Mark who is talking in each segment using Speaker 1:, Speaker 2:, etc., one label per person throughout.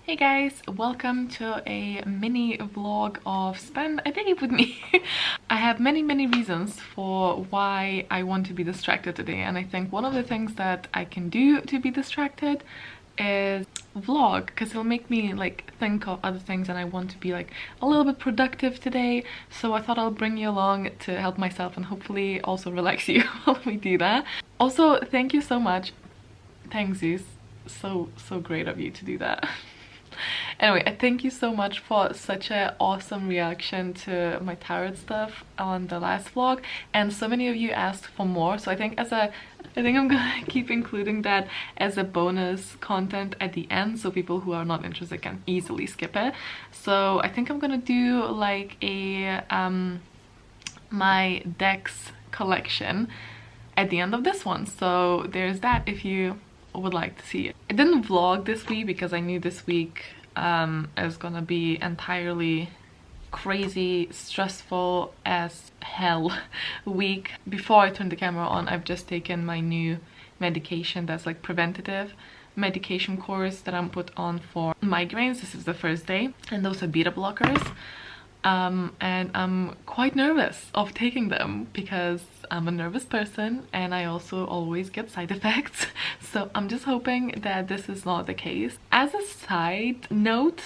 Speaker 1: Hey guys, welcome to a mini vlog of Spend a Day with me. I have many reasons for why I want to be distracted today, and I think one of the things that I can do to be distracted is vlog, because it'll make me like think of other things, and I want to be like a little bit productive today. So I thought I'll bring you along to help myself and hopefully also relax you while we do that. Also, thank you so much. Thanks, Zeus. So great of you to do that. Anyway, I thank you so much for such an awesome reaction to my tarot stuff on the last vlog, and so many of you asked for more, so I think I'm gonna keep including that as a bonus content at the end, so people who are not interested can easily skip it. So I think I'm gonna do like a my decks collection at the end of this one, so there's that if you would like to see it. I didn't vlog this week because I knew this week is gonna be entirely crazy, stressful as hell week. Before I turned the camera on, I've just taken my new medication that's like preventative medication course that I'm put on for migraines. This is the first day, and those are beta blockers. And I'm quite nervous of taking them because I'm a nervous person and I also always get side effects. So I'm just hoping that this is not the case. As a side note,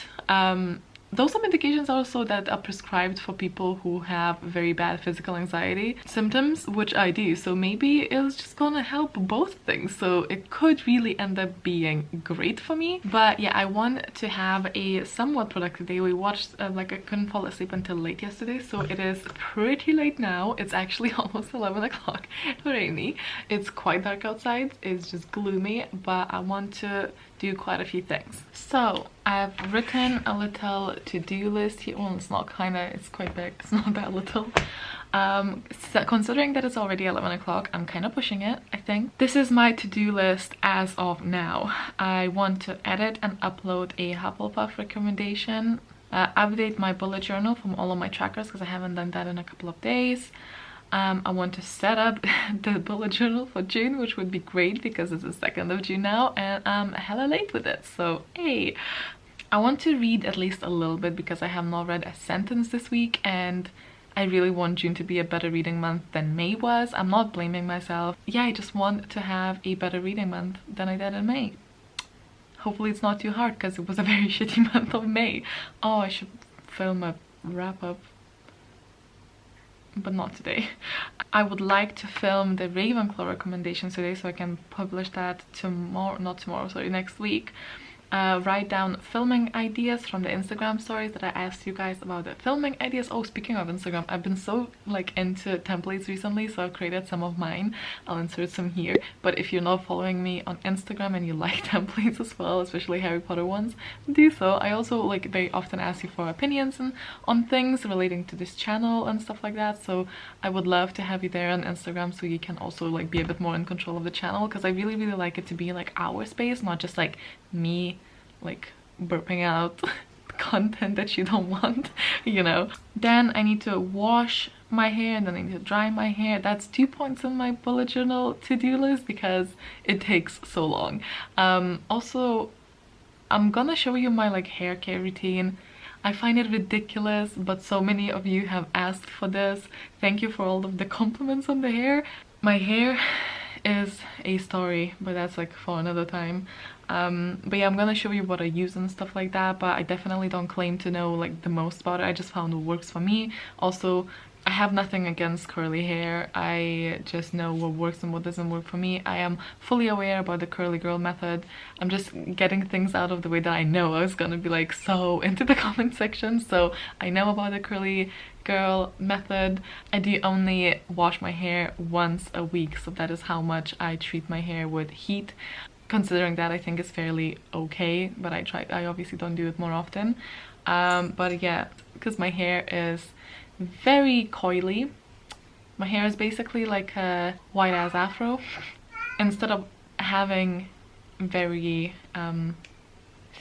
Speaker 1: those are medications also that are prescribed for people who have very bad physical anxiety symptoms, which I do, so maybe it's just gonna help both things, so it could really end up being great for me. But yeah, I want to have a somewhat productive day. We watched like I couldn't fall asleep until late yesterday, so it is pretty late now. It's actually almost 11 o'clock, rainy. It's quite dark outside, it's just gloomy, but I want to do quite a few things. So I've written a little to-do list here. Well, it's not it's quite big, it's not that little. So considering that it's already 11 o'clock, I'm kind of pushing it, I think. This is my to-do list as of now. I want to edit and upload a Hufflepuff recommendation, update my bullet journal from all of my trackers because I haven't done that in a couple of days. I want to set up the bullet journal for June, which would be great because it's the 2nd of June now and I'm hella late with it, so hey. I want to read at least a little bit because I have not read a sentence this week, and I really want June to be a better reading month than May was. I'm not blaming myself. Yeah, I just want to have a better reading month than I did in May. Hopefully it's not too hard because it was a very shitty month of May. Oh, I should film a wrap-up, but not today. I would like to film the Ravenclaw recommendations today so I can publish that next week. Write down filming ideas from the Instagram stories that I asked you guys about the filming ideas. Oh, speaking of Instagram, I've been so like into templates recently, so I've created some of mine. I'll insert some here, but if you're not following me on Instagram and you like templates as well, especially Harry Potter ones, do so. I also like very often ask you for opinions on things relating to this channel and stuff like that, so I would love to have you there on Instagram so you can also like be a bit more in control of the channel, because I really like it to be like our space, not just like me like burping out content that you don't want, you know. Then I need to wash my hair and then I need to dry my hair. That's 2 points on my bullet journal to-do list because it takes so long. Also, I'm gonna show you my like hair care routine. I find it ridiculous, but so many of you have asked for this. Thank you for all of the compliments on the hair. My hair is a story, but that's like for another time. But yeah, I'm gonna show you what I use and stuff like that, but I definitely don't claim to know like the most about it. I just found what works for me. Also, I have nothing against curly hair. I just know what works and what doesn't work for me. I am fully aware about the curly girl method. I'm just getting things out of the way that I know I was gonna be like so into the comment section. So I know about the curly girl method. I do only wash my hair once a week, so that is how much I treat my hair with heat. Considering that, I think it's fairly okay, but I obviously don't do it more often. But yeah, because my hair is very coily. My hair is basically like a white ass afro. Instead of having very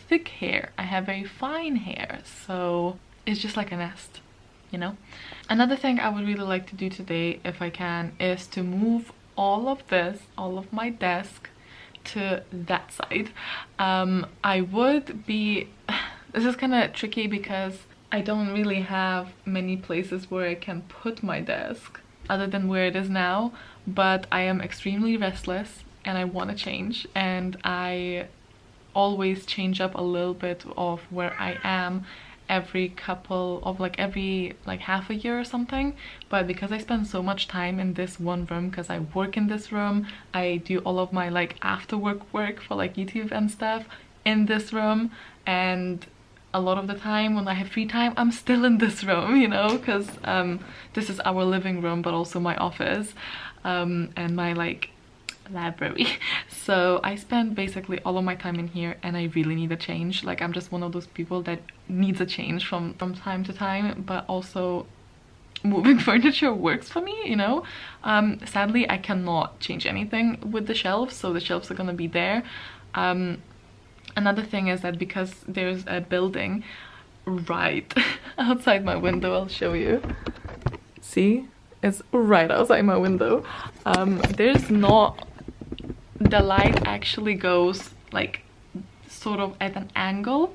Speaker 1: thick hair, I have very fine hair, so it's just like a nest, you know. Another thing I would really like to do today, if I can, is to move all of my desk to that side. I would be This is kind of tricky because I don't really have many places where I can put my desk other than where it is now, but I am extremely restless and I want to change, and I always change up a little bit of where I am every half a year or something. But because I spend so much time in this one room, because I work in this room, I do all of my like after work for like YouTube and stuff in this room, and a lot of the time when I have free time I'm still in this room, you know, because this is our living room but also my office and my like library. So I spend basically all of my time in here, and I really need a change. Like, I'm just one of those people that needs a change from time to time, but also moving furniture works for me, you know. Sadly I cannot change anything with the shelves, so the shelves are gonna be there. Another thing is that because there's a building right outside my window, I'll show you. See? It's right outside my window. There's not... The light actually goes like sort of at an angle.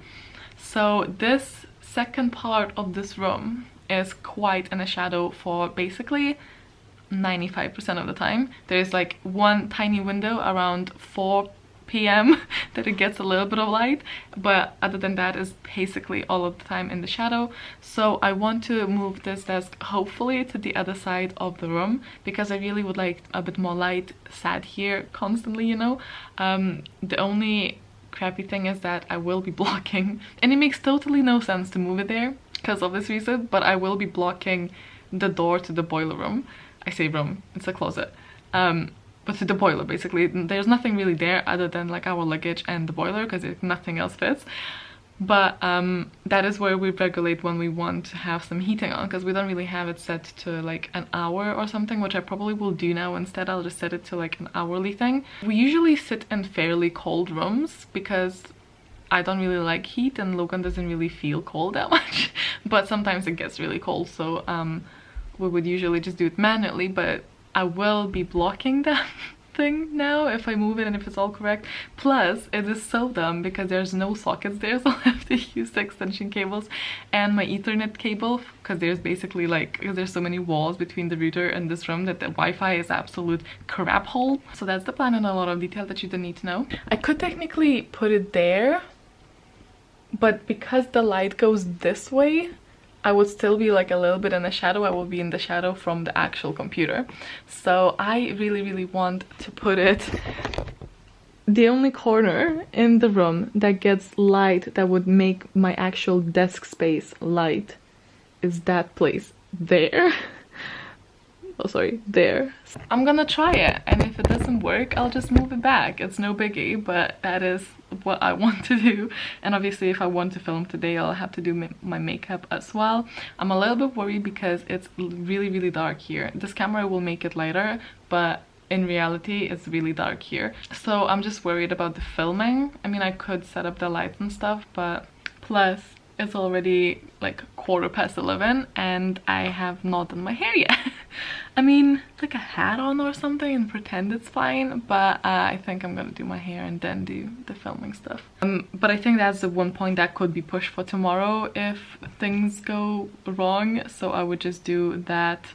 Speaker 1: So this second part of this room is quite in a shadow for basically 95% of the time. There's like one tiny window around 4 p.m. that it gets a little bit of light, but other than that is basically all of the time in the shadow. So I want to move this desk hopefully to the other side of the room, because I really would like a bit more light sat here constantly, you know. The only crappy thing is that I will be blocking, and it makes totally no sense to move it there because of this reason, but I will be blocking the door to the boiler room. I say room, it's a closet. But to the boiler, basically. There's nothing really there other than like our luggage and the boiler, because nothing else fits. But that is where we regulate when we want to have some heating on, because we don't really have it set to like an hour or something, which I probably will do now. Instead I'll just set it to like an hourly thing. We usually sit in fairly cold rooms because I don't really like heat and Logan doesn't really feel cold that much. But sometimes it gets really cold, so we would usually just do it manually, but I will be blocking that thing now if I move it and if it's all correct. Plus, it is so dumb because there's no sockets there, so I have to use the extension cables and my Ethernet cable, because there's basically like, there's so many walls between the router and this room that the Wi-Fi is absolute crap hole. So that's the plan in a lot of detail that you don't need to know. I could technically put it there, but because the light goes this way, I would still be like a little bit in the shadow. I will be in the shadow from the actual computer. So I really want to put it... The only corner in the room that gets light that would make my actual desk space light is that place there. Oh, sorry, there. I'm gonna try it, and if it doesn't work, I'll just move it back. It's no biggie, but that is what I want to do. And obviously if I want to film today, I'll have to do my makeup as well. I'm a little bit worried because it's really dark here. This camera will make it lighter, but in reality it's really dark here. So I'm just worried about the filming. I mean, I could set up the lights and stuff, but plus it's already like 11:15 and I have not done my hair yet. I mean, like a hat on or something and pretend it's fine, but I think I'm gonna do my hair and then do the filming stuff. But I think that's the one point that could be pushed for tomorrow if things go wrong, so I would just do that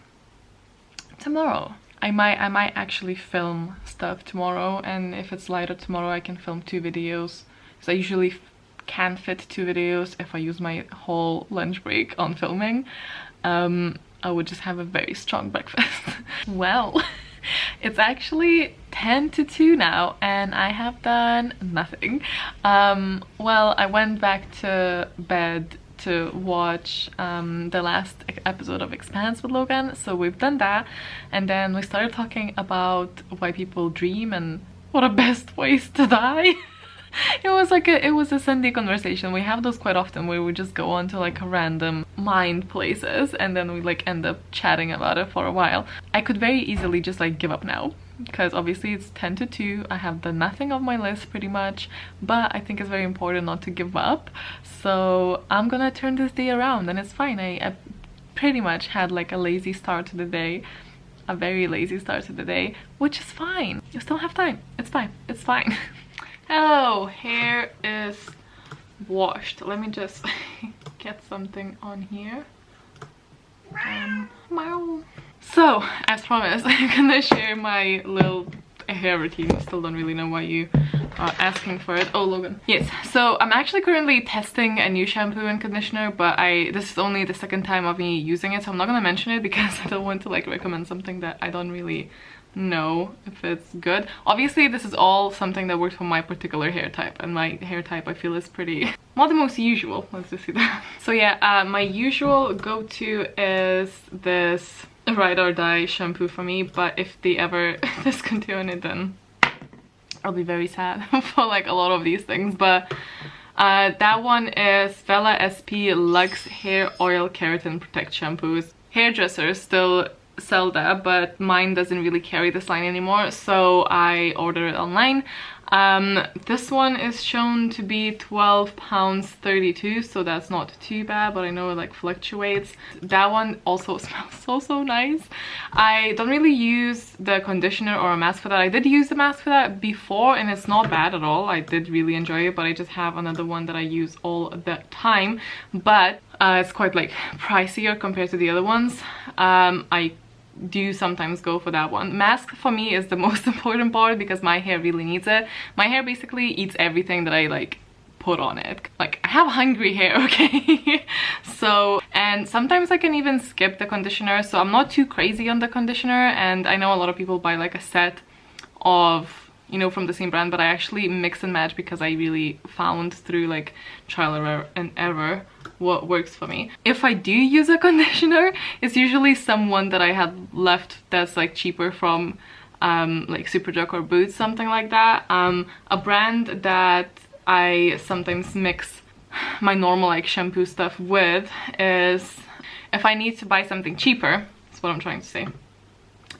Speaker 1: tomorrow. I might actually film stuff tomorrow, and if it's lighter tomorrow I can film 2 videos. So I usually can fit 2 videos if I use my whole lunch break on filming. I would just have a very strong breakfast. Well, it's actually 10 to 2 now and I have done nothing. Well, I went back to bed to watch the last episode of Expanse with Logan, so we've done that, and then we started talking about why people dream and what are best ways to die. It was a Sunday conversation. We have those quite often where we just go on to like random mind places and then we like end up chatting about it for a while. I could very easily just like give up now, because obviously it's 10 to 2. I have done nothing on my list pretty much, but I think it's very important not to give up. So I'm gonna turn this day around and it's fine. I pretty much had like a lazy start to the day. A very lazy start to the day, which is fine. You still have time. It's fine. It's fine. Oh, hair is washed. Let me just get something on here. Wow. So, as promised, I'm gonna share my little hair routine. Still don't really know why you are asking for it. Oh, Logan. Yes, so I'm actually currently testing a new shampoo and conditioner, but this is only the second time of me using it, so I'm not gonna mention it because I don't want to like recommend something that I don't really know if it's good. Obviously, this is all something that works for my particular hair type, and my hair type I feel is pretty not the most usual. Let's just see that. So yeah, my usual go-to is this Ride or Die shampoo for me, but if they ever discontinue it, then I'll be very sad for like a lot of these things. But that one is Vela SP Luxe Hair Oil Keratin Protect Shampoos. Hairdressers still sell that, but mine doesn't really carry this line anymore, so I ordered it online. This one is shown to be £12.32, so that's not too bad, but I know it like fluctuates. That one also smells so nice. I don't really use the conditioner or a mask for that. I did use the mask for that before, and it's not bad at all. I did really enjoy it, but I just have another one that I use all the time, but it's quite like pricier compared to the other ones. I do sometimes go for that one. Mask for me is the most important part because my hair really needs it. My hair basically eats everything that I like put on it. Like, I have hungry hair, okay? So, and sometimes I can even skip the conditioner, so I'm not too crazy on the conditioner. And I know a lot of people buy like a set of, you know, from the same brand, but I actually mix and match because I really found through like trial and error what works for me. If I do use a conditioner, it's usually someone that I had left that's like cheaper from like Superdrug or Boots, something like that. A brand that I sometimes mix my normal like shampoo stuff with is, if I need to buy something cheaper, that's what I'm trying to say,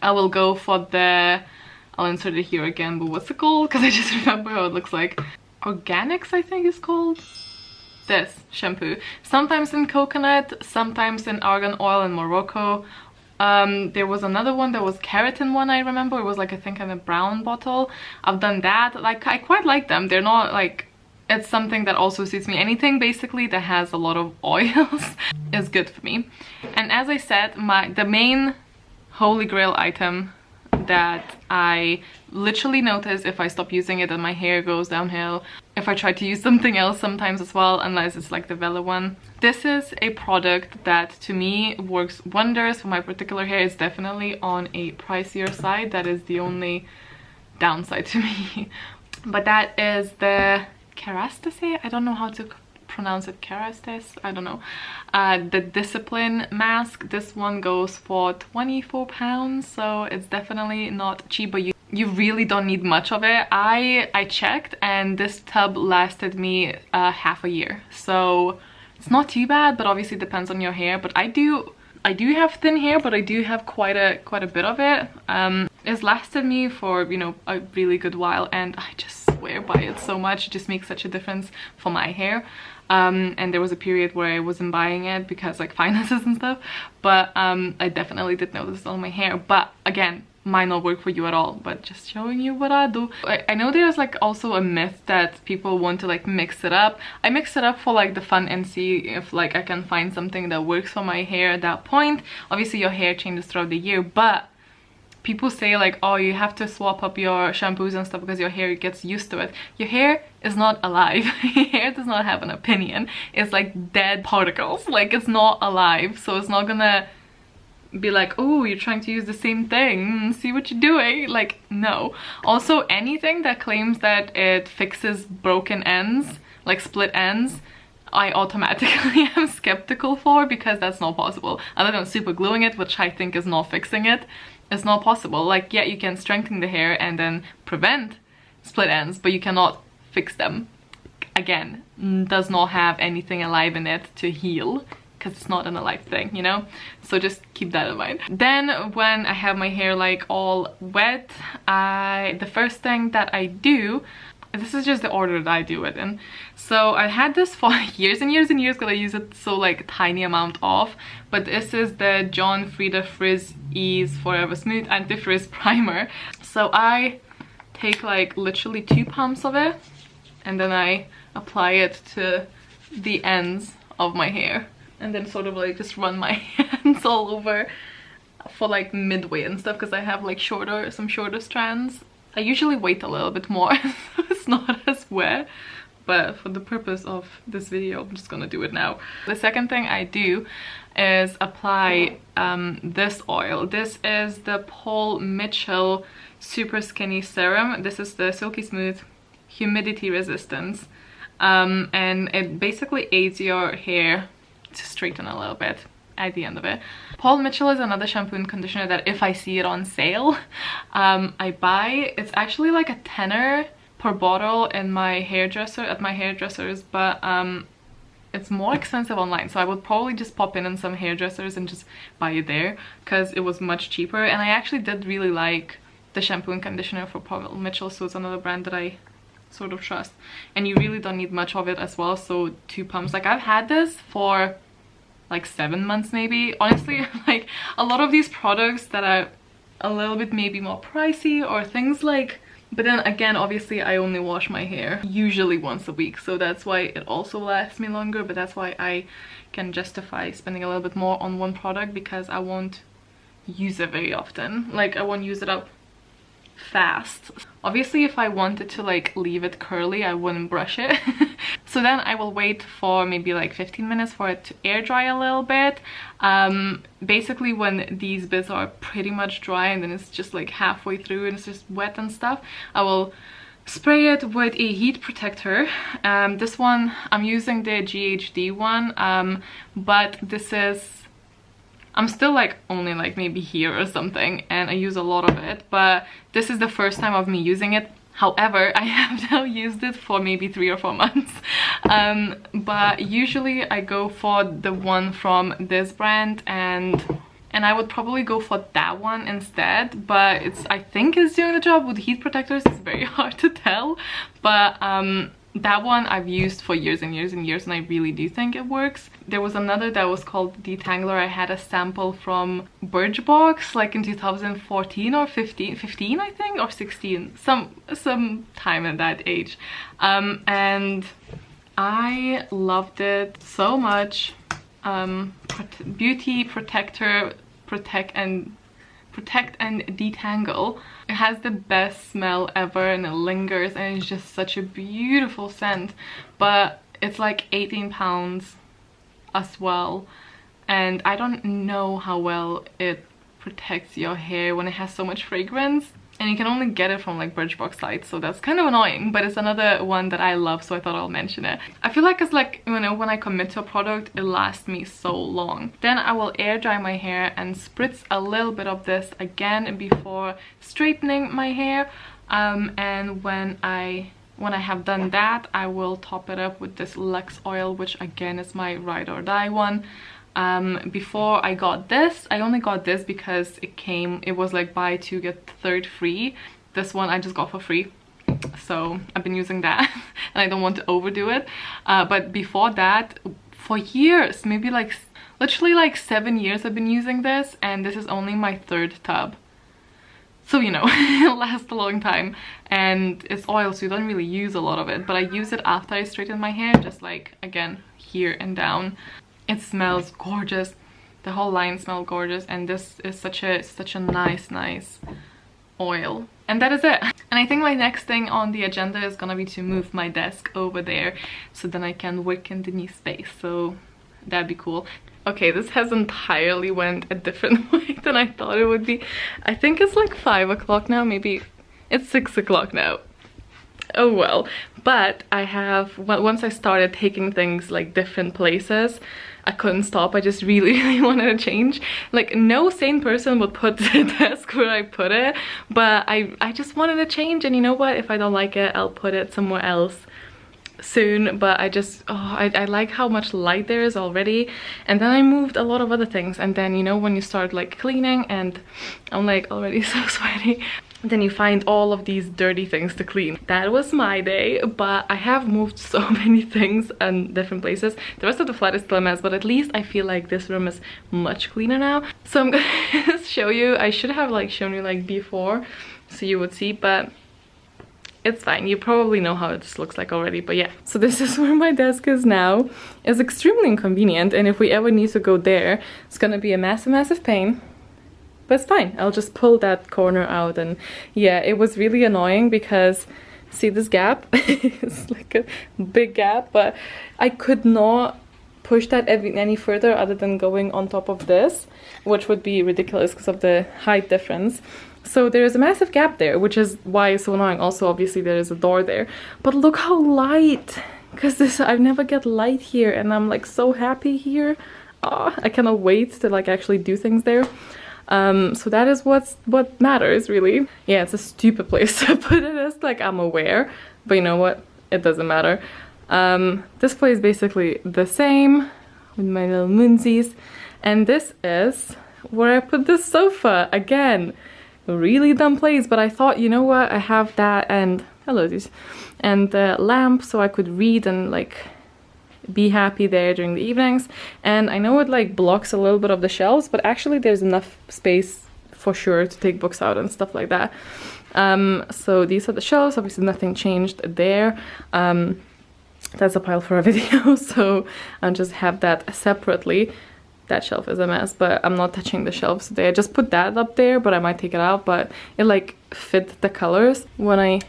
Speaker 1: I will go for the, I'll insert it here again, but what's it called? Because I just remember how it looks like. Organics, I think it's called. This shampoo. Sometimes in coconut, sometimes in argan oil in Morocco. There was another one that was keratin one, I remember. It was like, I think in a brown bottle. I've done that. Like, I quite like them. They're not like, it's something that also suits me. Anything basically that has a lot of oils is good for me. And as I said, the main holy grail item that I literally notice if I stop using it and my hair goes downhill, if I try to use something else sometimes as well, unless it's like the Vela one. This is a product that to me works wonders for my particular hair. It's definitely on a pricier side. That is the only downside to me. But that is the Kerastase? I don't know how to pronounce it. Kerastase? I don't know. The Discipline mask. This one goes for £24, so it's definitely not cheap, but you really don't need much of it. I checked and this tub lasted me half a year, so it's not too bad, but obviously it depends on your hair. But I do have thin hair, but I do have quite a bit of it. It's lasted me for, you know, a really good while, and I just swear by it so much. It just makes such a difference for my hair. And there was a period where I wasn't buying it because like finances and stuff, but I definitely did notice on my hair. But again, might not work for you at all, but just showing you what I do. I know there's like also a myth that people want to like mix it up. I mix it up for like the fun and see if like I can find something that works for my hair at that point. Obviously your hair changes throughout the year, but people say like, oh, you have to swap up your shampoos and stuff because your hair gets used to it. Your hair is not alive. Your hair does not have an opinion. It's like dead particles. Like, it's not alive, so it's not gonna be like, oh, you're trying to use the same thing, see what you're doing. Like, no. Also, anything that claims that it fixes broken ends, like split ends, I automatically am skeptical for, because that's not possible. Other than super gluing it, which I think is not fixing it, it's not possible. Like, yeah, you can strengthen the hair and then prevent split ends, but you cannot fix them. Again, does not have anything alive in it to heal, because it's not an alive thing, you know? So just keep that in mind. Then when I have my hair like all wet, the first thing that I do, this is just the order that I do it in. So I had this for years and years and years because I use it so like tiny amount of, but this is the John Frieda Frizz Ease Forever Smooth Anti-Frizz Primer. So I take like literally 2 pumps of it, and then I apply it to the ends of my hair and then sort of like just run my hands all over for like midway and stuff, because I have like some shorter strands. I usually wait a little bit more so it's not as wet, but for the purpose of this video I'm just gonna do it now. The second thing I do is apply this oil. This is the Paul Mitchell Super Skinny Serum. This is the Silky Smooth Humidity Resistance, and it basically aids your hair to straighten a little bit at the end of it. Paul Mitchell is another shampoo and conditioner that if I see it on sale, I buy. It's actually like a tenner per bottle in my hairdresser, at my hairdresser's, but it's more expensive online, so I would probably just pop in some hairdressers and just buy it there because it was much cheaper. And I actually did really like the shampoo and conditioner for Paul Mitchell, so it's another brand that I sort of trust, and you really don't need much of it as well. So 2 pumps, like I've had this for like 7 months maybe. Honestly, like a lot of these products that are a little bit maybe more pricey or things like, but then again, obviously I only wash my hair usually once a week, so that's why it also lasts me longer. But that's why I can justify spending a little bit more on one product, because I won't use it very often. Like I won't use it up fast. Obviously if I wanted to like leave it curly, I wouldn't brush it. So then I will wait for maybe like 15 minutes for it to air dry a little bit. Basically when these bits are pretty much dry and then it's just like halfway through and it's just wet and stuff, I will spray it with a heat protector. This one I'm using the GHD one, but this is, I'm still like only like maybe here or something, and I use a lot of it, but this is the first time of me using it. However, I have now used it for maybe 3 or 4 months. But usually I go for the one from this brand, and I would probably go for that one instead, but I think it's doing the job. With heat protectors it's very hard to tell, but that one I've used for years and years and years, and I really do think it works. There was another that was called Detangler. I had a sample from Birchbox like in 2014 or 15 I think, or 16, some time at that age, and I loved it so much. Beauty protector, protect and detangle. It has the best smell ever, and it lingers, and it's just such a beautiful scent. But it's like 18 pounds as well, and I don't know how well it protects your hair when it has so much fragrance. And you can only get it from like Birchbox sites, so that's kind of annoying, but it's another one that I love, so I thought I'll mention it. I feel like it's like, you know, when I commit to a product, it lasts me so long. Then I will air dry my hair and spritz a little bit of this again before straightening my hair, and when I have done that, I will top it up with this Lux oil, which again is my ride or die one. Before I got this, I only got this because it was like buy 2 get 3rd free. This one I just got for free, so I've been using that and I don't want to overdo it. But before that, for years, maybe like literally like 7 years I've been using this, and this is only my 3rd tub. So, you know, it lasts a long time, and it's oil, so you don't really use a lot of it. But I use it after I straighten my hair, just like, again, here and down. It smells gorgeous. The whole line smells gorgeous, and this is such a nice oil. And that is it. And I think my next thing on the agenda is gonna be to move my desk over there, so then I can work in the new space. So that'd be cool. Okay, this has entirely went a different way than I thought it would be. I think it's like 5 o'clock now, maybe it's 6 o'clock now. Oh well. But I have, once I started taking things like different places, I couldn't stop. I just really wanted to change. Like, no sane person would put the desk where I put it, but I just wanted to change. And you know what, if I don't like it, I'll put it somewhere else soon. But I like how much light there is already. And then I moved a lot of other things, and then, you know, when you start like cleaning, and I'm like already so sweaty, then you find all of these dirty things to clean. That was my day, but I have moved so many things in different places. The rest of the flat is still a mess, but at least I feel like this room is much cleaner now. So I'm gonna show you. I should have like shown you like before so you would see, but
Speaker 2: it's fine. You probably know how this looks like already, but yeah. So this is where my desk is now. It's extremely inconvenient, and if we ever need to go there, it's gonna be a massive pain. But it's fine. I'll just pull that corner out, and yeah, it was really annoying because see this gap? It's like a big gap, but I could not push that any further other than going on top of this, which would be ridiculous because of the height difference. So there's a massive gap there, which is why it's so annoying. Also, obviously, there is a door there. But look how light, because this I never get light here, and I'm like so happy here. Oh, I cannot wait to like actually do things there. So that is what matters, really. Yeah, it's a stupid place to put it as, like, I'm aware, but you know what? It doesn't matter. This place is basically the same with my little moonsies, and this is where I put the sofa again. Really dumb place, but I thought, you know what, I have that and hello these and the lamp, so I could read and like be happy there during the evenings. And I know it like blocks a little bit of the shelves, but actually there's enough space for sure to take books out and stuff like that. So these are the shelves. Obviously nothing changed there. That's a pile for a video, so I'll just have that separately. That shelf is a mess, but I'm not touching the shelves today. I just put that up there, but I might take it out, but it like fit the colors when I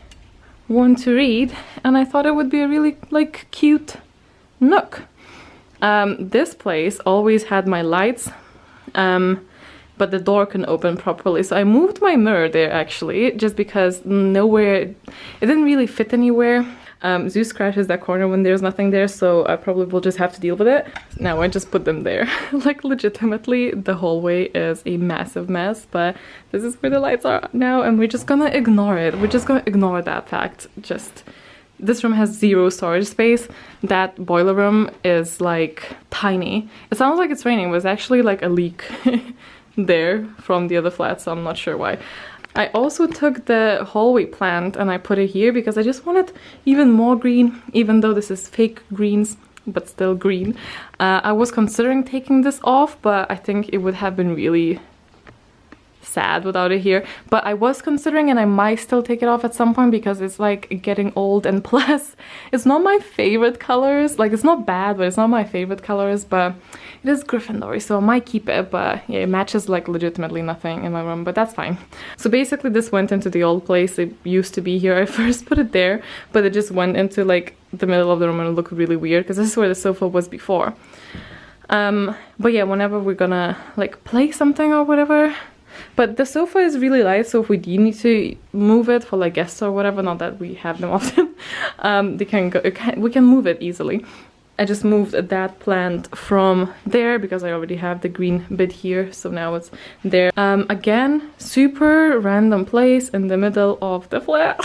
Speaker 2: want to read, and I thought it would be a really like cute nook. This place always had my lights, but the door can open properly, so I moved my mirror there actually, just because nowhere, it didn't really fit anywhere. Zeus scratches that corner when there's nothing there, so I probably will just have to deal with it. Now I just put them there. Like legitimately, the hallway is a massive mess, but this is where the lights are now, and we're just gonna ignore it. We're just gonna ignore that fact. Just, this room has zero storage space. That boiler room is like tiny. It sounds like it's raining, but it's actually like a leak there from the other flat, so I'm not sure why. I also took the hallway plant and I put it here because I just wanted even more green, even though this is fake greens, but still green. I was considering taking this off, but I think it would have been really sad without it here. But I was considering, and I might still take it off at some point because it's like getting old, and plus it's not my favorite colors. Like, it's not bad, but it's not my favorite colors, but it is Gryffindor, so I might keep it. But yeah, it matches like legitimately nothing in my room, but that's fine. So basically this went into the old place. It used to be here. I first put it there, but it just went into like the middle of the room and it looked really weird because this is where the sofa was before. But yeah, whenever we're gonna like play something or whatever. But the sofa is really light, so if we do need to move it for like guests or whatever, not that we have them often, they can go, we can move it easily. I just moved that plant from there because I already have the green bit here, so now it's there. Again, super random place in the middle of the flat.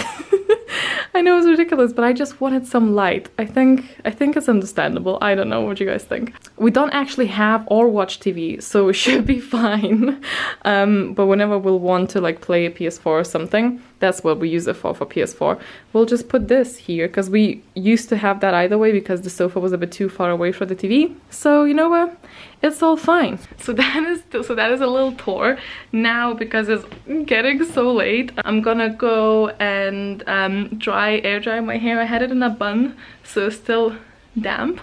Speaker 2: I know it's ridiculous, but I just wanted some light. I think it's understandable. I don't know what you guys think. We don't actually have or watch TV, so it should be fine. But whenever we'll want to like play a PS4 or something, that's what we use it for PS4. We'll just put this here because we used to have that either way because the sofa was a bit too far away for the TV. So you know what? It's all fine. So that is a little tour. Now, because it's getting so late, I'm gonna go and air dry my hair. I had it in a bun, so it's still damp.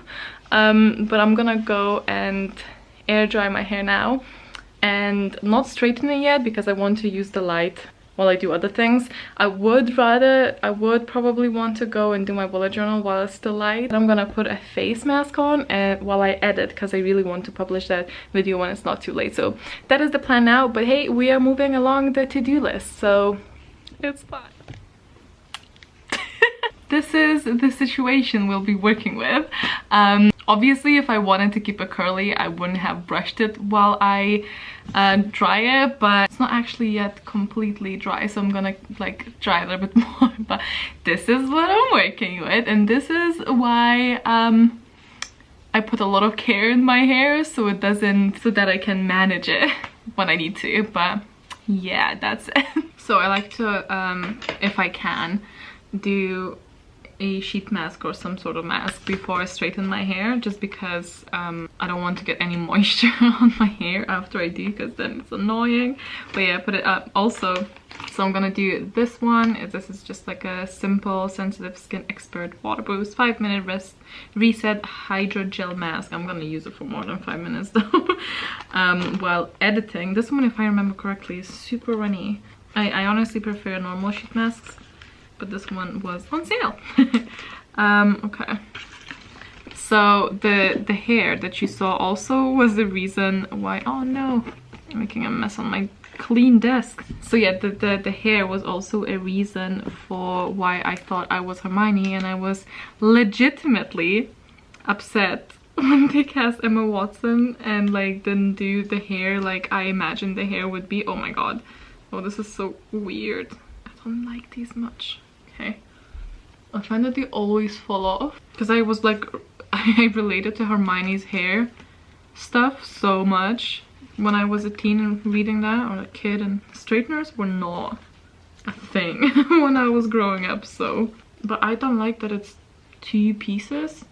Speaker 2: But I'm gonna go and air dry my hair now and not straighten it yet because I want to use the light while I do other things. I would probably want to go and do my bullet journal while it's still light. I'm gonna put a face mask on while I edit because I really want to publish that video when it's not too late. So that is the plan now, but hey, we are moving along the to-do list, so it's fine. This is the situation we'll be working with. Obviously, if I wanted to keep it curly, I wouldn't have brushed it while I dry it, but it's not actually yet completely dry, so I'm gonna like dry a little bit more. But this is what I'm working with, and this is why I put a lot of care in my hair so that I can manage it when I need to. But yeah, that's it. So I like to, if I can, do a sheet mask or some sort of mask before I straighten my hair, just because I don't want to get any moisture on my hair after I do, because then it's annoying. But yeah, put it up also. So I'm gonna do this one. This is just like a simple sensitive skin expert water boost 5-minute rest reset hydrogel mask. I'm gonna use it for more than 5 minutes though. While editing. This one, if I remember correctly, is super runny. I honestly prefer normal sheet masks, but this one was on sale. Okay, so the hair that you saw also was the reason why, oh no, I'm making a mess on my clean desk. So yeah, the hair was also a reason for why I thought I was Hermione, and I was legitimately upset when they cast Emma Watson and like didn't do the hair like I imagined the hair would be. Oh my god, oh, this is so weird. I don't like these much. Okay, I find that they always fall off, because I was like, I related to Hermione's hair stuff so much when I was a teen and reading that, or a kid, and straighteners were not a thing when I was growing up. So, but I don't like that it's 2 pieces.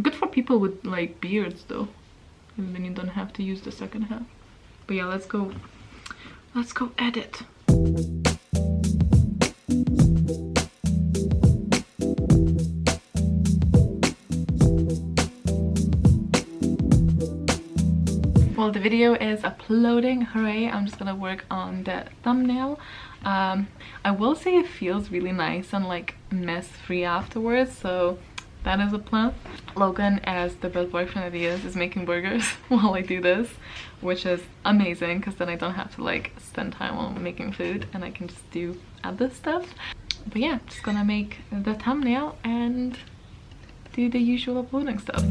Speaker 2: Good for people with like beards though, and then you don't have to use the second half. But yeah, let's go edit. Well, the video is uploading, hooray. I'm just gonna work on the thumbnail. I will say it feels really nice and like mess free afterwards, so that is a plus. Logan, as the best boyfriend that he is making burgers while I do this, which is amazing, because then I don't have to like spend time on making food and I can just do other stuff. But yeah, just gonna make the thumbnail and do the usual uploading stuff.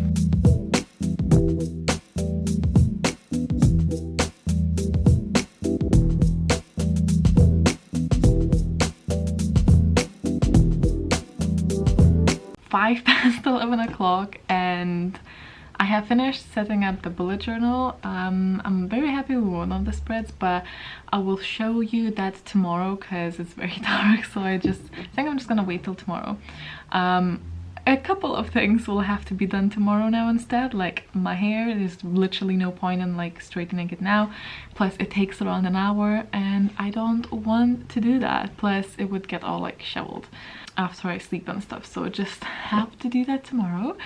Speaker 2: Past 11 o'clock, and I have finished setting up the bullet journal. I'm very happy with one of the spreads, but I will show you that tomorrow because it's very dark, so I think I'm just gonna wait till tomorrow. A couple of things will have to be done tomorrow now instead, like my hair. There's literally no point in like straightening it now, plus it takes around an hour and I don't want to do that, plus it would get all like shoveled after I sleep and stuff, so I just have to do that tomorrow.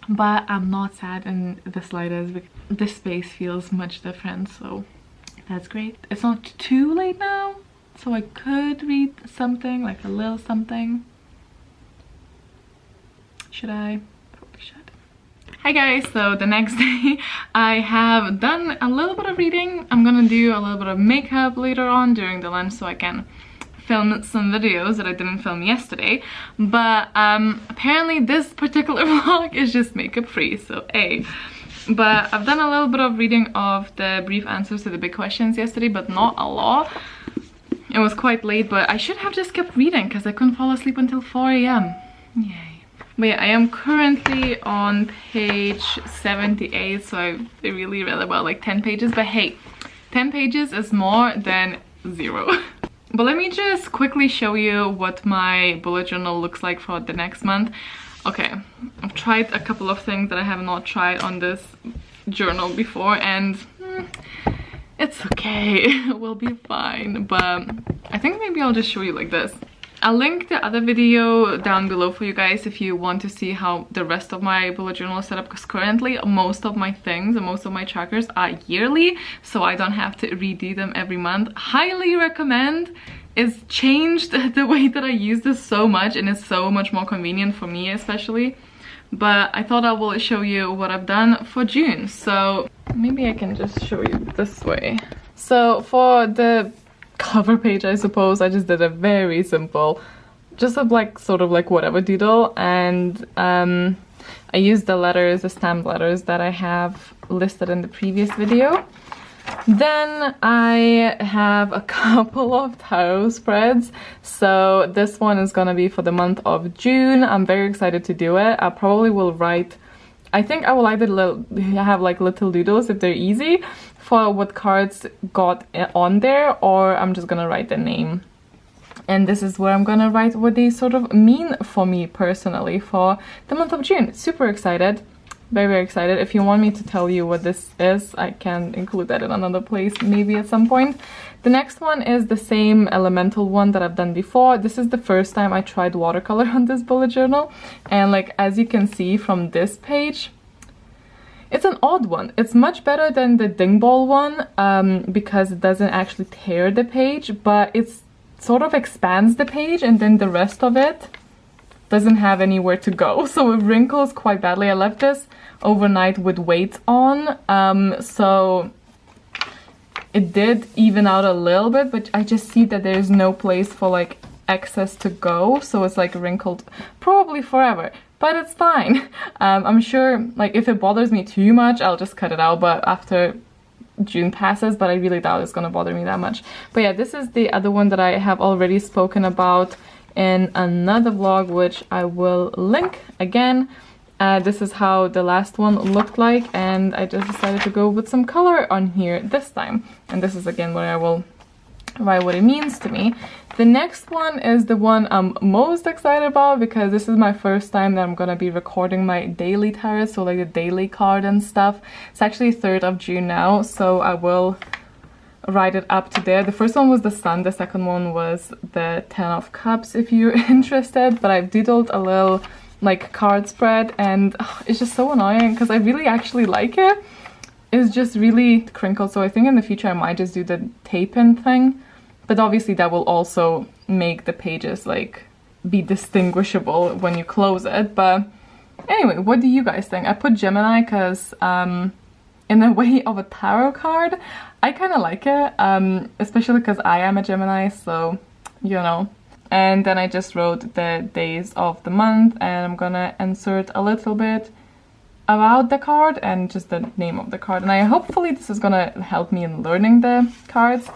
Speaker 2: But I'm not sad in the slightest, because this space feels much different, so that's great. It's not too late now, so I could read something, like a little something. Should I? Probably should. Hi guys, so the next day I have done a little bit of reading. I'm gonna do a little bit of makeup later on during the lunch so I can film some videos that I didn't film yesterday. But apparently this particular vlog is just makeup free, so A. But I've done a little bit of reading of the brief answers to the big questions yesterday, but not a lot. It was quite late, but I should have just kept reading because I couldn't fall asleep until 4 AM. Yay. But yeah, I am currently on page 78, so I really read about like 10 pages. But hey, 10 pages is more than 0. But let me just quickly show you what my bullet journal looks like for the next month. Okay, I've tried a couple of things that I have not tried on this journal before, and it's okay, we'll be fine. But I think maybe I'll just show you like this. I'll link the other video down below for you guys if you want to see how the rest of my bullet journal is set up, because currently most of my things and most of my trackers are yearly, so I don't have to redo them every month. Highly recommend. It's changed the way that I use this so much, and it's so much more convenient for me especially. But I thought I will show you what I've done for June, so maybe I can just show you this way. So for the cover page, I suppose, I just did a very simple, just a like sort of like whatever doodle, and I used the letters, the stamped letters that I have listed in the previous video. Then I have a couple of tarot spreads, so this one is gonna be for the month of June. I'm very excited to do it. I probably will write, I think I will either have like little doodles if they're easy for what cards got on there, or I'm just gonna write the name And this is where I'm gonna write what they sort of mean for me personally for the month of June. Super excited. Very, very excited. If you want me to tell you what this is, I can include that in another place maybe at some point. The next one is the same elemental one that I've done before. This is the first time I tried watercolor on this bullet journal, and like as you can see from this page, it's an odd one. It's much better than the ding ball one because it doesn't actually tear the page, but it's sort of expands the page, and then the rest of it doesn't have anywhere to go, so it wrinkles quite badly. I left this overnight with weights on, so it did even out a little bit, but I just see that there's no place for like excess to go, so it's like wrinkled probably forever, but it's fine. I'm sure like if it bothers me too much, I'll just cut it out, but after June passes, but I really doubt it's gonna bother me that much. But yeah, this is the other one that I have already spoken about in another vlog, which I will link again. This is how the last one looked like, and I just decided to go with some color on here this time. And this is again where I will write what it means to me. The next one is the one I'm most excited about because this is my first time that I'm gonna be recording my daily tarot, so like the daily card and stuff. It's actually 3rd of June now, so I will write it up to there. The first one was the Sun, the second one was the 10 of Cups if you're interested, but I've doodled a little like card spread, and it's just so annoying because I really actually like it. It's just really crinkled, so I think in the future I might just do the tape-in thing, but obviously that will also make the pages like be distinguishable when you close it. But anyway, what do you guys think? I put Gemini because in the way of a tarot card, I kind of like it, especially because I am a Gemini, so you know. And then I just wrote the days of the month, and I'm gonna insert a little bit about the card and just the name of the card, and hopefully this is gonna help me in learning the cards.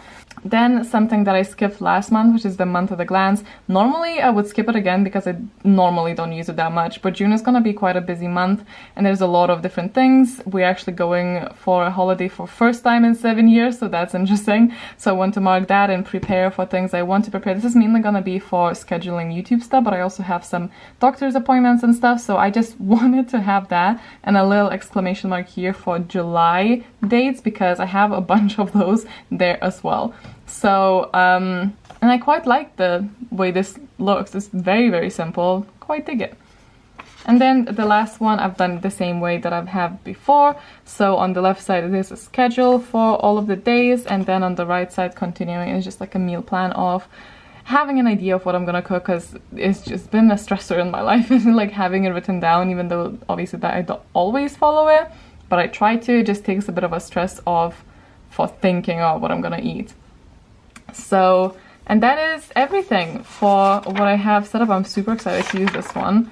Speaker 2: Then something that I skipped last month, which is the month of the glance. Normally I would skip it again because I normally don't use it that much, but June is gonna be quite a busy month and there's a lot of different things. We're actually going for a holiday for first time in 7 years, so that's interesting. So I want to mark that and prepare for things I want to prepare. This is mainly gonna be for scheduling YouTube stuff, but I also have some doctor's appointments and stuff, so I just wanted to have that and a little exclamation mark here for July dates because I have a bunch of those there as well. So, and I quite like the way this looks. It's very, very simple. Quite dig it. And then the last one, I've done the same way that I've had before. So on the left side, there's a schedule for all of the days. And then on the right side, continuing, is just like a meal plan of having an idea of what I'm gonna cook, because it's just been a stressor in my life, like having it written down, even though obviously that I don't always follow it. But I try to. It just takes a bit of a stress off for thinking of what I'm gonna eat. So, and that is everything for what I have set up. I'm super excited to use this one.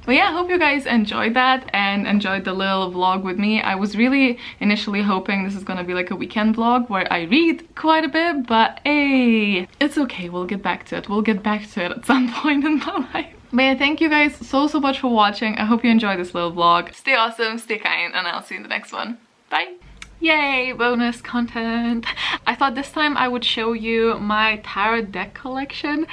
Speaker 2: But yeah, I hope you guys enjoyed that and enjoyed the little vlog with me. I was really initially hoping this is gonna be like a weekend vlog where I read quite a bit, but hey, it's okay, we'll get back to it. We'll get back to it at some point in my life. But yeah, thank you guys so much for watching. I hope you enjoyed this little vlog. Stay awesome, stay kind, and I'll see you in the next one. Bye! Yay, bonus content! I thought this time I would show you my tarot deck collection.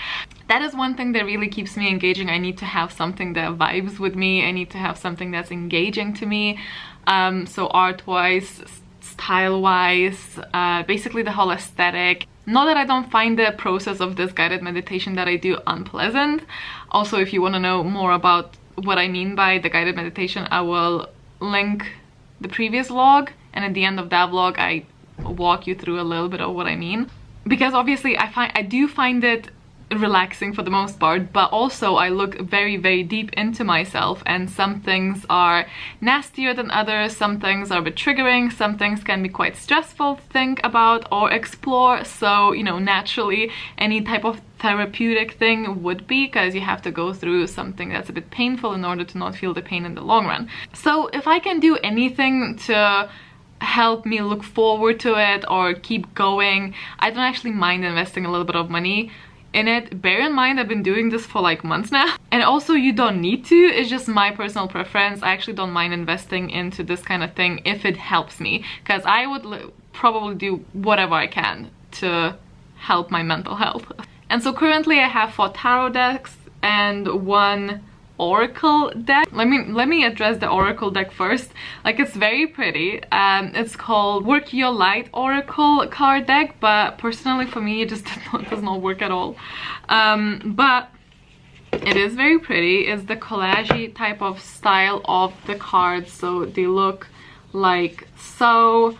Speaker 2: That is one thing that really keeps me engaging. I need to have something that vibes with me. I need to have something that's engaging to me. So art-wise, style-wise, basically the whole aesthetic. Not that I don't find the process of this guided meditation that I do unpleasant. Also, if you want to know more about what I mean by the guided meditation, I will link the previous vlog, and at the end of that vlog I walk you through a little bit of what I mean, because obviously I do find it relaxing for the most part, but also I look very, very deep into myself, and some things are nastier than others, some things are a bit triggering, some things can be quite stressful to think about or explore. So, you know, naturally any type of therapeutic thing would be, because you have to go through something that's a bit painful in order to not feel the pain in the long run. So if I can do anything to help me look forward to it or keep going, I don't actually mind investing a little bit of money in it. Bear in mind, I've been doing this for like months now, and also you don't need to. It's just my personal preference. I actually don't mind investing into this kind of thing if it helps me, because I would probably do whatever I can to help my mental health.
Speaker 1: And so currently I have 4 tarot decks and 1 oracle deck. Let me address the oracle deck first. Like, it's very pretty. It's called Work Your Light Oracle card deck, but personally for me it just does not work at all. But it is very pretty. It's the collage-y type of style of the cards, so they look like so.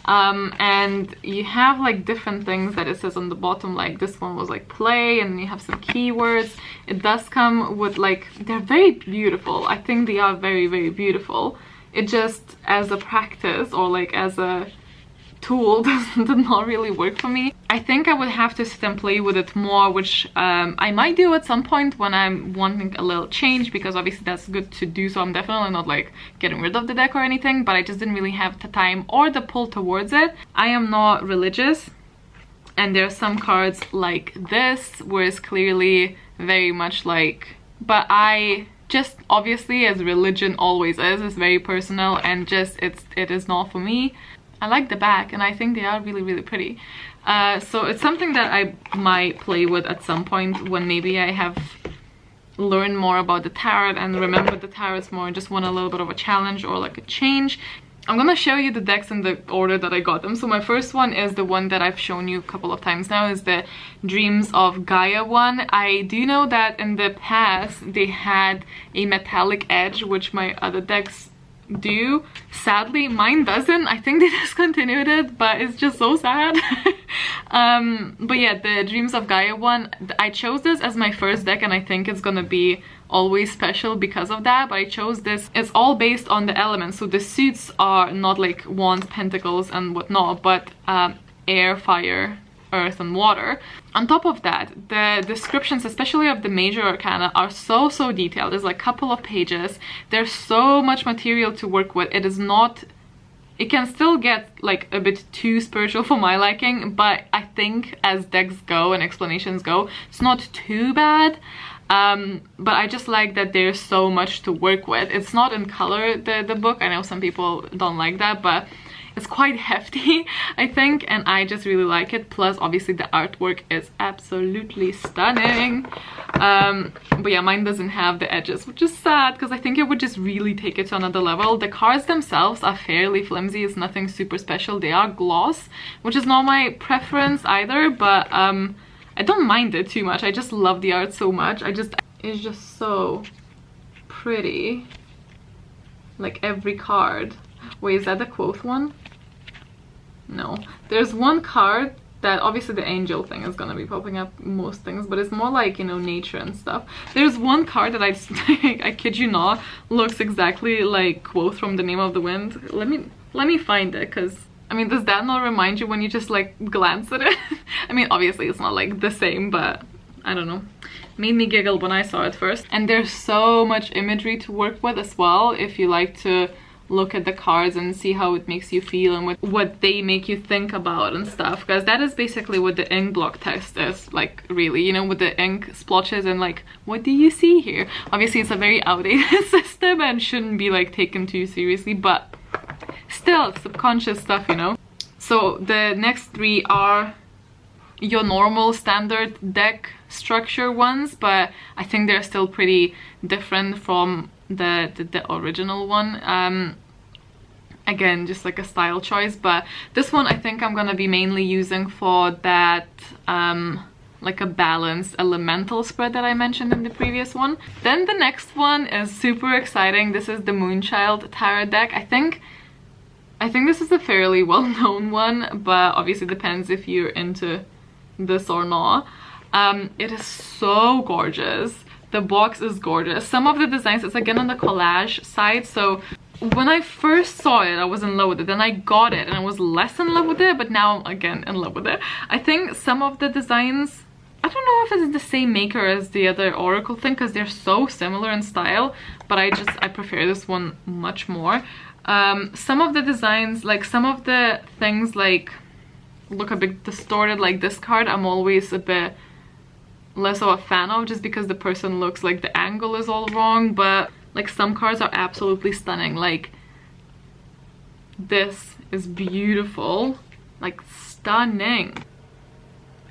Speaker 1: And you have like different things that it says on the bottom, like this one was like play, and you have some keywords. It does come with like, they're very beautiful. I think they are very, very beautiful. It just, as a practice or like as a tool, did not really work for me. I think I would have to sit and play with it more, which I might do at some point when I'm wanting a little change, because obviously that's good to do, so I'm definitely not like getting rid of the deck or anything, but I just didn't really have the time or the pull towards it. I am not religious, and there are some cards like this where it's clearly very much like, but I just, obviously, as religion always is, it's very personal, and just it is not for me. I like the back, and I think they are really, really pretty. So it's something that I might play with at some point when maybe I have learned more about the tarot and remember the tarots more and just want a little bit of a challenge or like a change. I'm gonna show you the decks in the order that I got them. So my first one is the one that I've shown you a couple of times now, is the Dreams of Gaia one. I do know that in the past they had a metallic edge, which my other decks do. Sadly mine doesn't. I think they discontinued it, but it's just so sad. But yeah, the Dreams of Gaia one, I chose this as my first deck, and I think it's gonna be always special because of that. But I chose this, it's all based on the elements, so the suits are not like wands, pentacles and whatnot, but air, fire, earth and water. On top of that, the descriptions, especially of the major arcana, are so detailed. There's like a couple of pages. There's so much material to work with. It is not, it can still get like a bit too spiritual for my liking, but I think as decks go and explanations go, it's not too bad. But I just like that there's so much to work with. It's not in color, the book. I know some people don't like that, but it's quite hefty, I think, and I just really like it. Plus, obviously, the artwork is absolutely stunning. But yeah, mine doesn't have the edges, which is sad, because I think it would just really take it to another level. The cards themselves are fairly flimsy. It's nothing super special. They are gloss, which is not my preference either, but I don't mind it too much. I just love the art so much. It's just so pretty. Like every card. Wait, is that the quote one? No. There's one card that, obviously the angel thing is gonna be popping up most things, but it's more like, you know, nature and stuff. There's one card that I kid you not, looks exactly like quote from The Name of the Wind. Let me find it, because I mean, does that not remind you when you just like glance at it? I mean, obviously it's not like the same, but I don't know. Made me giggle when I saw it first. And there's so much imagery to work with as well, if you like to look at the cards and see how it makes you feel and what they make you think about and stuff, because that is basically what the ink block text is like, really, you know, with the ink splotches and like, what do you see here? Obviously it's a very outdated system and shouldn't be like taken too seriously, but still subconscious stuff, you know. So the next 3 are your normal standard deck structure ones, but I think they're still pretty different from the original one. Again, just like a style choice, but this one I think I'm gonna be mainly using for that like a balanced elemental spread that I mentioned in the previous one. Then the next one is super exciting. This is the Moonchild Tarot deck. I think this is a fairly well-known one, but obviously depends if you're into this or not. It is so gorgeous. The box is gorgeous. Some of the designs, it's again on the collage side, so when I first saw it I was in love with it, then I got it and I was less in love with it, but now I'm again in love with it. I think some of the designs, I don't know if it's the same maker as the other oracle thing, because they're so similar in style, but I prefer this one much more. Some of the designs, like some of the things like look a bit distorted, like this card I'm always a bit less of a fan of, just because the person looks like the angle is all wrong, but like some cards are absolutely stunning. Like this is beautiful, like stunning.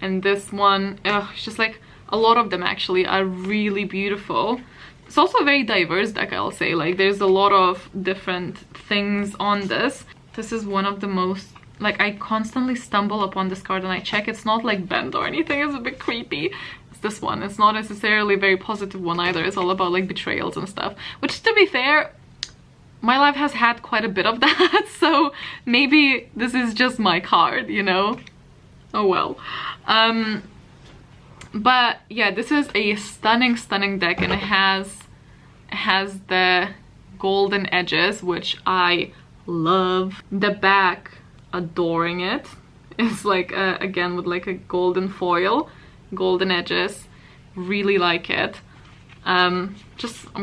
Speaker 1: And this one, it's just like a lot of them actually are really beautiful. It's also a very diverse deck, I'll say. Like, there's a lot of different things on this. This is one of the most, like, I constantly stumble upon this card and I check it's not like bent or anything. It's a bit creepy. It's this one. It's not necessarily a very positive one either. It's all about like betrayals and stuff, which, to be fair, my life has had quite a bit of that, so maybe this is just my card, you know? Oh well. But yeah, this is a stunning, stunning deck, and it has the golden edges, which I love. The back, adoring it. It's like, again, with like a golden foil, golden edges. Really like it. I'm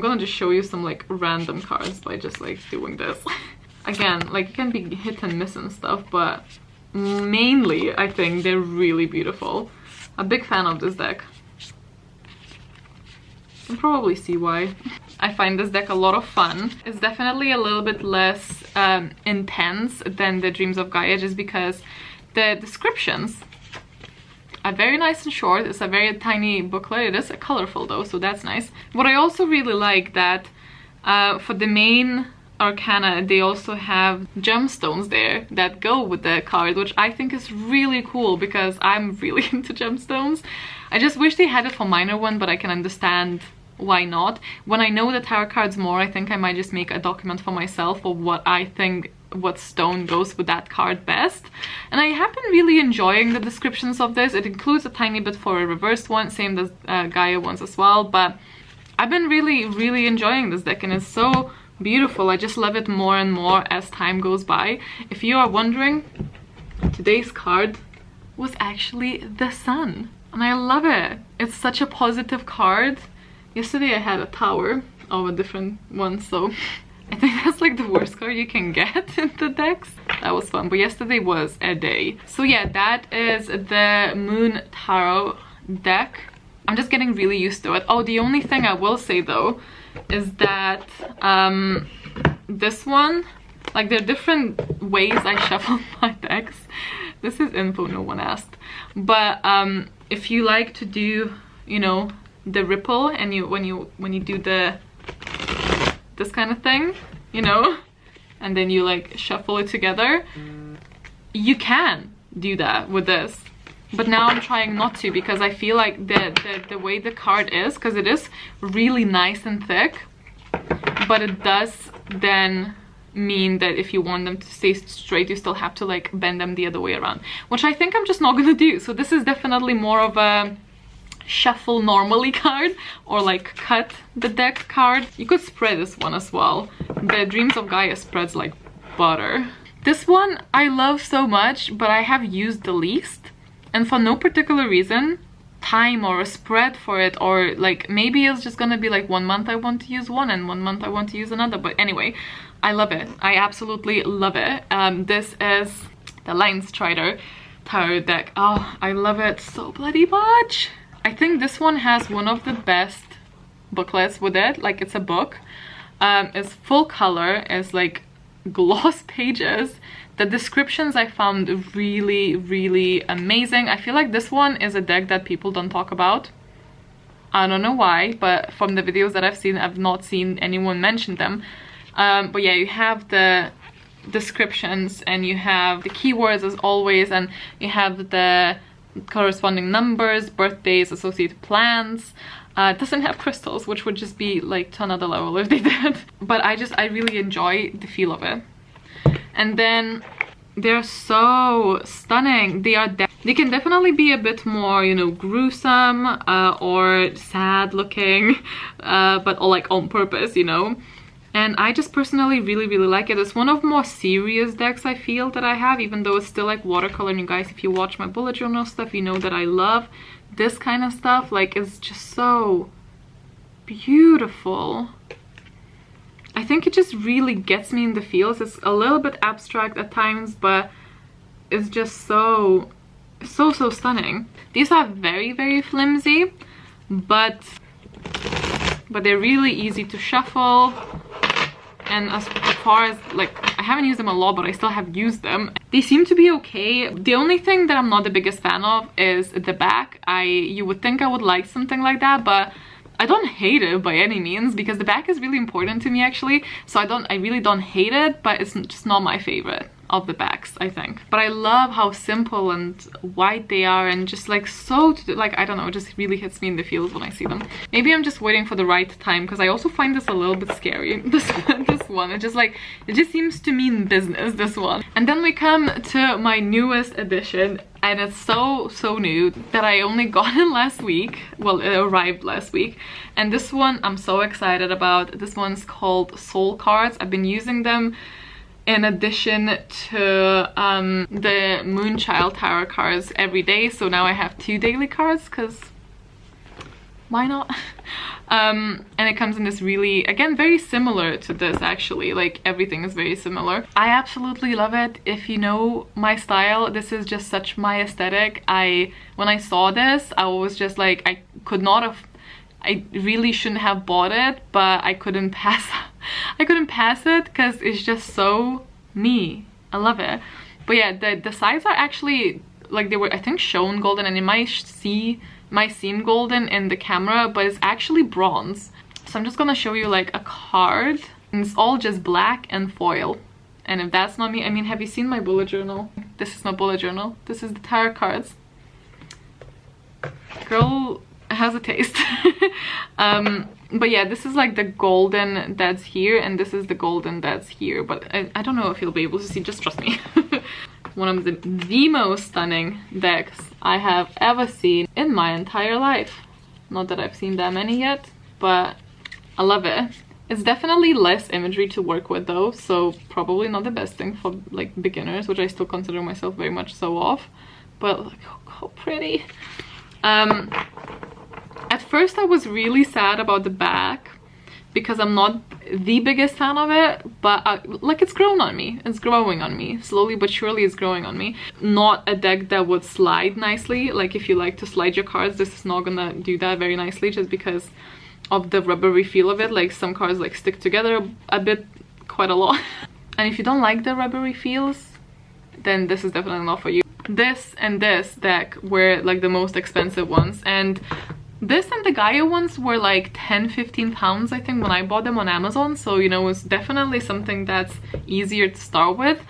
Speaker 1: gonna just show you some like random cards by just like doing this. Again, like, it can be hit and miss and stuff, but mainly I think they're really beautiful. A big fan of this deck. You can probably see why. I find this deck a lot of fun. It's definitely a little bit less intense than the Dreams of Gaia, just because the descriptions are very nice and short. It's a very tiny booklet. It is colorful though, so that's nice. What I also really like that for the main arcana, they also have gemstones there that go with the card, which I think is really cool because I'm really into gemstones. I just wish they had it for minor one, but I can understand why not. When I know the tarot cards more, I think I might just make a document for myself of what I think, what stone goes with that card best. And I have been really enjoying the descriptions of this. It includes a tiny bit for a reversed one, same as Gaia ones as well, but I've been really enjoying this deck, and it's so beautiful. I just love it more and more as time goes by. If you are wondering, today's card was actually the sun, and I love it. It's such a positive card. Yesterday I had a tower of a different one, so I think that's like the worst card you can get in the decks. That was fun, but yesterday was a day. So yeah, that is the Moon Tarot deck. I'm just getting really used to it. Oh, the only thing I will say though is that this one, like, there are different ways I shuffle my decks. This is info no one asked, but if you like to do, you know, the ripple, and when you do this kind of thing, you know, and then you like shuffle it together, you can do that with this. But now I'm trying not to, because I feel like the way the card is, because it is really nice and thick, but it does then mean that if you want them to stay straight, you still have to like bend them the other way around, which I think I'm just not gonna do. So this is definitely more of a shuffle normally card, or like cut the deck card. You could spread this one as well. The Dreams of Gaia spreads like butter. This one I love so much, but I have used the least, and for no particular reason, time or a spread for it, or like maybe it's just gonna be like 1 month I want to use one and 1 month I want to use another. But anyway, I love it. I absolutely love it. This is the Lion Strider tarot deck. Oh, I love it so bloody much. I think this one has one of the best booklets with it. Like, it's a book. It's full color. It's like gloss pages. The descriptions I found really amazing. I feel like this one is a deck that people don't talk about. I don't know why, but from the videos that I've seen, I've not seen anyone mention them. But yeah, you have the descriptions, and you have the keywords as always, and you have the corresponding numbers, birthdays, associated plans. It doesn't have crystals, which would just be like to another level if they did. But I really enjoy the feel of it. And then they're so stunning. They can definitely be a bit more, you know, gruesome or sad looking, but all like on purpose, you know. And I just personally really like it. It's one of the more serious decks I feel that I have, even though it's still like watercolor. And you guys, if you watch my bullet journal stuff, you know that I love this kind of stuff. Like, it's just so beautiful. I think it just really gets me in the feels. It's a little bit abstract at times, but it's just so stunning. These are very flimsy, but they're really easy to shuffle. and as far as like, I haven't used them a lot, but I still have used them. They seem to be okay. The only thing that I'm not the biggest fan of is the back. You would think I would like something like that, but I don't hate it by any means, because the back is really important to me actually. So I really don't hate it, but it's just not my favorite of the backs, I think. But I love how simple and white they are, and just like so, like, I don't know, it just really hits me in the feels when I see them. Maybe I'm just waiting for the right time, because I also find this a little bit scary. This one, it just seems to mean business, this one. And then we come to my newest edition, and it's so new that I only got it last week. Well, it arrived last week, and this one I'm so excited about. This one's called Soul Cards. I've been using them in addition to the Moonchild tarot cards every day, so now I have 2 daily cards, because why not? And it comes in this really, again, very similar to this actually, like everything is very similar. I absolutely love it. If you know my style, this is just such my aesthetic. When I saw this, I was just like, I really shouldn't have bought it, but I couldn't pass it because it's just so me. I love it. But yeah, the sides are actually like, they were, I think, shown golden, and it might seem golden in the camera, but it's actually bronze. So I'm just gonna show you like a card, and it's all just black and foil. And if that's not me, I mean, have you seen my bullet journal? This is my bullet journal. This is the tarot cards. Girl has a taste. But yeah, this is like the golden that's here, and this is the golden that's here, but I don't know if you'll be able to see, just trust me. One of the most stunning decks I have ever seen in my entire life. Not that I've seen that many yet, but I love it. It's definitely less imagery to work with though, so probably not the best thing for like beginners, which I still consider myself very much so of. But look how pretty. At first I was really sad about the back, because I'm not the biggest fan of it, but like, it's grown on me. It's growing on me. Slowly but surely it's growing on me. Not a deck that would slide nicely. Like, if you like to slide your cards, this is not gonna do that very nicely, just because of the rubbery feel of it. Like, some cards like stick together a bit, quite a lot. And if you don't like the rubbery feels, then this is definitely not for you. This and this deck were like the most expensive ones, and this and the Gaia ones were like 10-15 pounds, I think, when I bought them on Amazon. So, you know, it's definitely something that's easier to start with.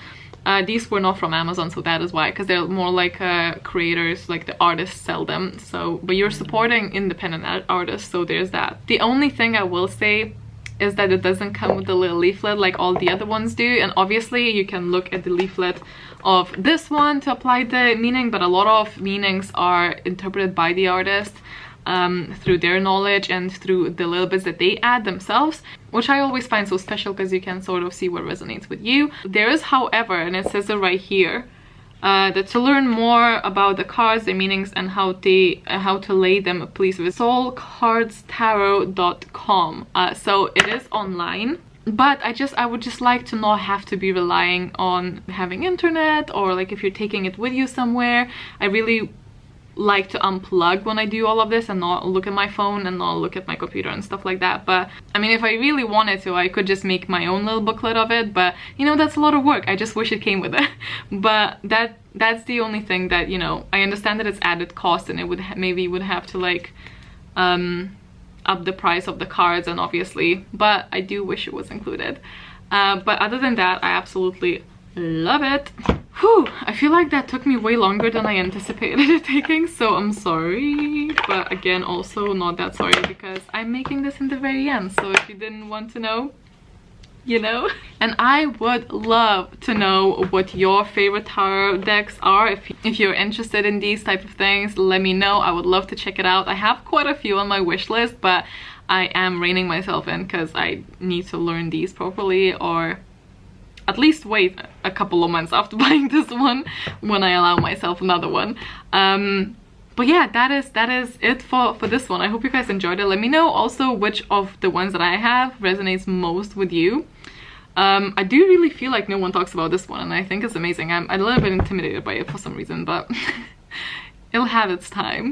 Speaker 1: These were not from Amazon, so that is why, because they're more like creators, like the artists sell them. So, but you're supporting independent artists, so there's that. The only thing I will say is that it doesn't come with a little leaflet like all the other ones do, and obviously you can look at the leaflet of this one to apply the meaning, but a lot of meanings are interpreted by the artist through their knowledge and through the little bits that they add themselves, which I always find so special, because you can sort of see what resonates with you. There is, however, and it says it right here, that to learn more about the cards, their meanings, and how to lay them, please visit soulcardstarot.com. So it is online, but I would just like to not have to be relying on having internet, or like if you're taking it with you somewhere. I really like to unplug when I do all of this and not look at my phone and not look at my computer and stuff like that. But I mean, if I really wanted to, I could just make my own little booklet of it, but you know, that's a lot of work. I just wish it came with it. But that's the only thing that, you know, I understand that it's added cost, and it would maybe would have to like up the price of the cards, and obviously, but I do wish it was included. But other than that, I absolutely love it. Whew, I feel like that took me way longer than I anticipated it taking, so I'm sorry. But again, also not that sorry, because I'm making this in the very end, so if you didn't want to know, you know. And I would love to know what your favorite tarot decks are. If you're interested in these type of things, let me know. I would love to check it out. I have quite a few on my wish list, but I am reining myself in because I need to learn these properly, or at least wait a couple of months after buying this one when I allow myself another one. But yeah, that is it for this one. I hope you guys enjoyed it. Let me know also which of the ones that I have resonates most with you. I do really feel like no one talks about this one, and I think it's amazing. I'm a little bit intimidated by it for some reason, but it'll have its time.